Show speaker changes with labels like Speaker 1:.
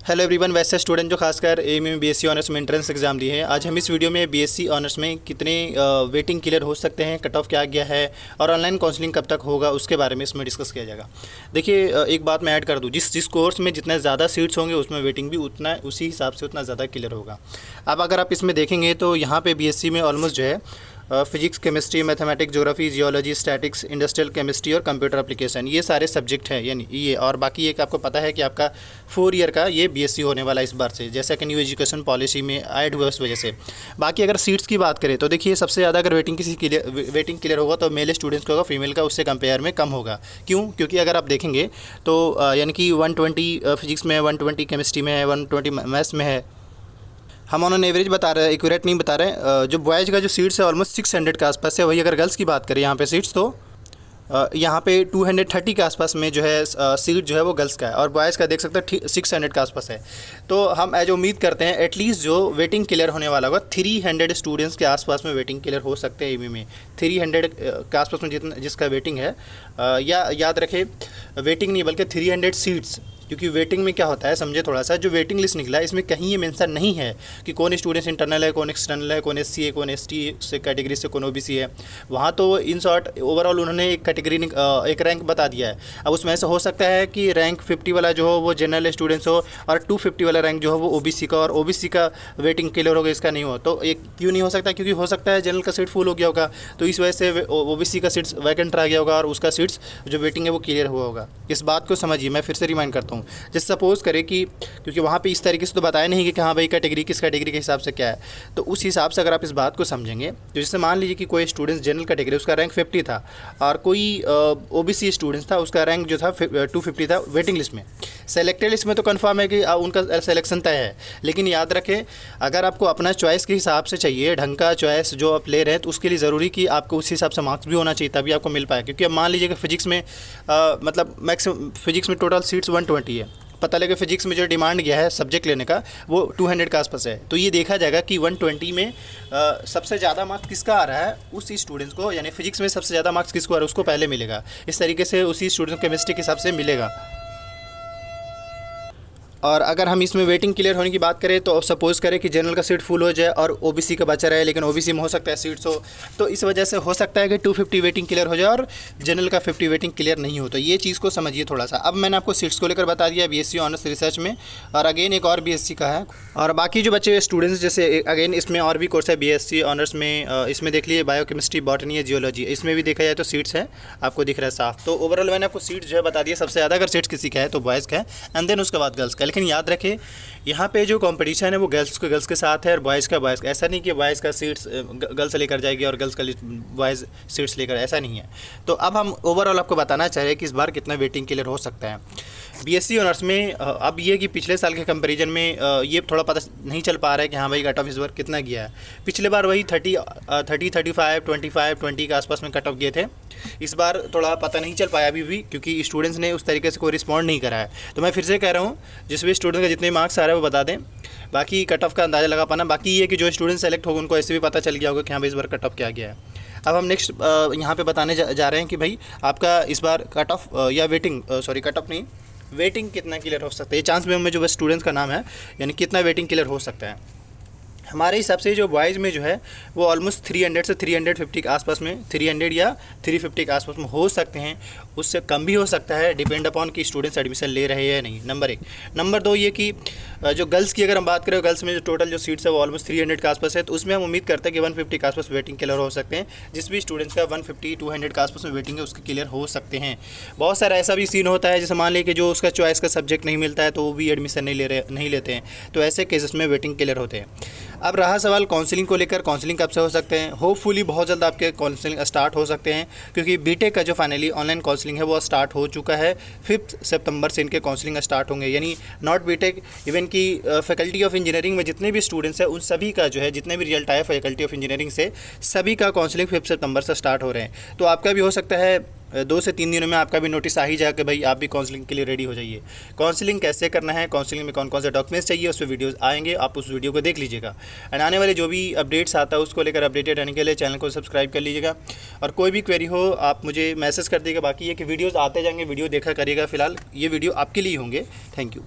Speaker 1: Hello everyone. वैसे student जो खासकर एम में बीएससी ऑनर्स में एंट्रेंस एग्जाम दिए हैं, आज हम इस वीडियो में बीएससी ऑनर्स में कितने वेटिंग क्लियर हो सकते हैं, कट ऑफ क्या गया है और ऑनलाइन काउंसलिंग कब तक होगा उसके बारे में इसमें डिस्कस किया जाएगा। देखिए, एक बात मैं ऐड कर दूं, जिस कोर्स में जितने ज़्यादा सीट्स होंगे उसमें वेटिंग भी उतना उसी हिसाब से उतना ज़्यादा क्लियर होगा। अब अगर आप इसमें देखेंगे तो यहाँ पर बीएससी में ऑलमोस्ट जो है physics, chemistry, mathematics, geography, geology, statics, industrial chemistry और कंप्यूटर एप्लीकेशन, ये सारे सब्जेक्ट हैं। यानी ये और बाकी एक आपको पता है कि आपका 4 ईयर का ये बीएससी होने वाला इस बार से, जैसा कि न्यू एजुकेशन पॉलिसी में ऐड हुआ उस वजह से। बाकी अगर सीट्स की बात करें तो देखिए, सबसे ज़्यादा अगर वेटिंग क्लियर होगा तो मेल स्टूडेंट्स का होगा, फीमेल का उससे कंपेयर में कम होगा। क्यों? क्योंकि अगर आप देखेंगे तो यानी कि 120 फिजिक्स में है, 120 केमिस्ट्री में है, 120 मैथ्स में है। हम ऑन एवरेज बता रहे हैं, एक्यूरेट नहीं बता रहे। जो बॉयज़ का जो सीट्स है ऑलमोस्ट 600 के आसपास है। वही अगर गर्ल्स की बात करें यहाँ पे सीट्स, तो यहाँ पे 230 के आसपास में जो है सीट जो है वो गर्ल्स का है, और बॉयज़ का देख सकते हैं 600 के आसपास है। तो हम एज उम्मीद करते हैं एटलीस्ट जो वेटिंग क्लियर होने वाला होगा 300 स्टूडेंट्स के आसपास में वेटिंग क्लियर हो सकते हैं। एमए में 300 के आसपास में जितना जिसका वेटिंग है, या याद रखें वेटिंग नहीं बल्कि 300 सीट्स। क्योंकि वेटिंग में क्या होता है, समझे थोड़ा सा, जो वेटिंग लिस्ट निकला है इसमें कहीं ये मेंशन नहीं है कि कौन स्टूडेंट्स इंटरनल है, कौन एक्सटर्नल है, कौन एससी है, कौन एसटी से कैटेगरी से, कौन ओबीसी है। वहाँ तो इन शॉर्ट ओवरऑल उन्होंने एक कैटेगरी एक रैंक बता दिया है। अब उसमें ऐसा हो सकता है कि रैंक 50 वाला जो हो वो जनरल स्टूडेंट्स हो, और 250 वाला रैंक जो हो वो ओबीसी का, और ओबीसी का वेटिंग क्लियर होगा, इसका नहीं हो। तो एक क्यों नहीं हो सकता? क्योंकि हो सकता है जनरल का सीट फुल हो गया होगा, तो इस वजह से ओबीसी का सीट्स वैकेंट रह गया होगा और उसका सीट्स जो वेटिंग है वो क्लियर हुआ होगा। इस बात को समझिए, मैं फिर से रिमाइंड करता हूँ। जैसे सपोज करें कि क्योंकि वहाँ पे इस तरीके से तो बताया नहीं कि हाँ भाई कैटेगरी किस कैटेगरी के हिसाब से क्या है, तो उस हिसाब से अगर आप इस बात को समझेंगे तो जैसे मान लीजिए कि कोई स्टूडेंट्स जनरल कैटेगरी उसका रैंक 50 था, और कोई ओबीसी स्टूडेंट्स था उसका रैंक जो था 250 था वेटिंग लिस्ट में। सेलेक्टेड लिस्ट में तो कंफर्म है कि उनका सिलेक्शन तय है, लेकिन याद रखें अगर आपको अपना चॉइस के हिसाब से चाहिए, ढंग का चॉइस जो आप ले रहे हैं, तो उसके लिए ज़रूरी कि आपको उस हिसाब से मार्क्स भी होना चाहिए, तभी आपको मिल पाए। क्योंकि अब मान लीजिए कि फिजिक्स में मतलब मैक्सिमम फिजिक्स में टोटल सीट्स 120 है, पता लगे फिजिक्स में जो डिमांड गया है सब्जेक्ट लेने का वो 200 के आसपास है, तो ये देखा जाएगा कि 120 में सबसे ज़्यादा मार्क्स किसका आ रहा है, उसी स्टूडेंट्स को, यानी फिजिक्स में सबसे ज़्यादा मार्क्स किसको आ रहा है उसको पहले मिलेगा। इस तरीके से उसी स्टूडेंट को केमिस्ट्री के हिसाब से मिलेगा। और अगर हम इसमें वेटिंग क्लियर होने की बात करें तो सपोज़ करें कि जनरल का सीट फुल हो जाए और ओबीसी का बचा रहे, लेकिन ओबीसी में हो सकता है सीट्स हो, तो इस वजह से हो सकता है कि 250 वेटिंग क्लियर हो जाए और जनरल का 50 वेटिंग क्लियर नहीं हो। तो ये चीज़ को समझिए थोड़ा सा। अब मैंने आपको सीट्स को लेकर बता दिया बीएससी ऑनर्स रिसर्च में, और अगेन एक और बीएससी का है। और बाकी जो बच्चे स्टूडेंट्स, जैसे अगेन इसमें और भी कोर्स है बीएससी ऑनर्स में, इसमें देख लीजिए बायोकेमिस्ट्री, बॉटनी या जियोलॉजी, इसमें भी देखा जाए तो सीट्स है, आपको दिख रहा है साफ। तो ओवरऑल मैंने आपको सीट्स जो है बता दिया। सबसे ज़्यादा अगर सीट्स किसी का है तो बॉयज़ का है, एंड देन उसके बाद गर्ल्स का। लेकिन याद रखें यहाँ पे जो कंपटीशन है वो गर्ल्स के साथ है और बॉयज़ का बॉयज़ का। ऐसा नहीं कि बॉयज़ का सीट्स गर्ल्स लेकर जाएगी और गर्ल्स का बॉयज़ सीट्स लेकर, ऐसा नहीं है। तो अब हम ओवरऑल आपको बताना चाह रहे हैं कि इस बार कितना वेटिंग क्लियर हो सकता है बीएससी ऑनर्स में। अब ये कि पिछले साल के कंपैरिजन में ये थोड़ा पता नहीं चल पा रहा है कि हाँ भाई कट ऑफ इस बार कितना गया है। पिछले बार वही 30, 35, 25, 20 के आसपास में कट ऑफ गए थे। इस बार थोड़ा पता नहीं चल पाया अभी भी, क्योंकि स्टूडेंट्स ने उस तरीके से कोई रिस्पॉन्ड नहीं करा है। तो मैं फिर से कह रहा हूँ, जिस भी स्टूडेंट का जितने मार्क्स आ रहे हैं वो बता दें, बाकी कट ऑफ का अंदाज़ा लगा पाना। बाकी ये कि जो स्टूडेंट सेलेक्ट होगा उनको ऐसे भी पता चल गया होगा कि हाँ भाई इस बार कट ऑफ क्या गया है। अब हम नेक्स्ट यहाँ पे बताने जा रहे हैं कि भाई आपका इस बार कट ऑफ या कट ऑफ नहीं, वेटिंग कितना क्लियर हो सकता है। ये चांस में जो बस स्टूडेंट्स का नाम है, यानी कितना वेटिंग क्लियर हो सकता है। हमारे हिसाब से जो बॉयज़ में जो है वो ऑलमोस्ट 300 से 350 के आसपास में, 300 या 350 के आसपास में हो सकते हैं। उससे कम भी हो सकता है, डिपेंड अपॉन कि स्टूडेंट्स एडमिशन ले रहे हैं या नहीं, नंबर 1। नंबर 2 ये कि जो गर्ल्स की अगर हम बात करें, गर्ल्स में जो टोटल जो सीट्स है वो ऑलमोस्ट 300 के आसपास है, तो उसमें हम उम्मीद करते हैं कि 150 के आसपास वेटिंग क्लियर हो सकते हैं। जिस भी स्टूडेंट्स का 150, 200 के आसपास में वेटिंग है उसके क्लियर हो सकते हैं। बहुत सारा ऐसा भी सीन होता है, जैसे मान लें कि जो उसका चॉइस का सब्जेक्ट नहीं मिलता है तो वो भी एडमिशन नहीं लेते हैं, तो ऐसे केसेस में वेटिंग क्लियर होते हैं। अब रहा सवाल काउंसलिंग को लेकर, काउंसलिंग कब से हो सकते हैं। होपफुली बहुत जल्द आपके काउंसलिंग स्टार्ट हो सकते हैं, क्योंकि बीटेक का जो फाइनली ऑनलाइन काउंसलिंग है वो स्टार्ट हो चुका है। 5 सितंबर से इनके काउंसलिंग स्टार्ट होंगे, यानी नॉट बीटेक, इवन की फैकल्टी ऑफ इंजीनियरिंग में जितने भी स्टूडेंट्स हैं उन सभी का जो है, जितने भी रिजल्ट आए फैकल्टी ऑफ इंजीनियरिंग से, सभी का काउंसलिंग 5 सितंबर से स्टार्ट हो रहे हैं। तो आपका भी हो सकता है 2 से 3 दिनों में आपका भी नोटिस आ ही जाए कि भाई आप भी काउंसलिंग के लिए रेडी हो जाइए। काउंसलिंग कैसे करना है, काउंसलिंग में कौन कौन से डॉक्यूमेंट्स चाहिए, उस पर वीडियोस आएंगे, आप उस वीडियो को देख लीजिएगा। एंड आने वाले जो भी अपडेट्स आता है उसको लेकर अपडेटेड रहने के लिए चैनल को सब्सक्राइब कर लीजिएगा। और कोई भी क्वेरी हो आप मुझे मैसेज कर दीजिएगा। बाकी ये कि वीडियोज़ आते जाएंगे, वीडियो देखा करिएगा। फिलहाल ये वीडियो आपके लिए होंगे। Thank you.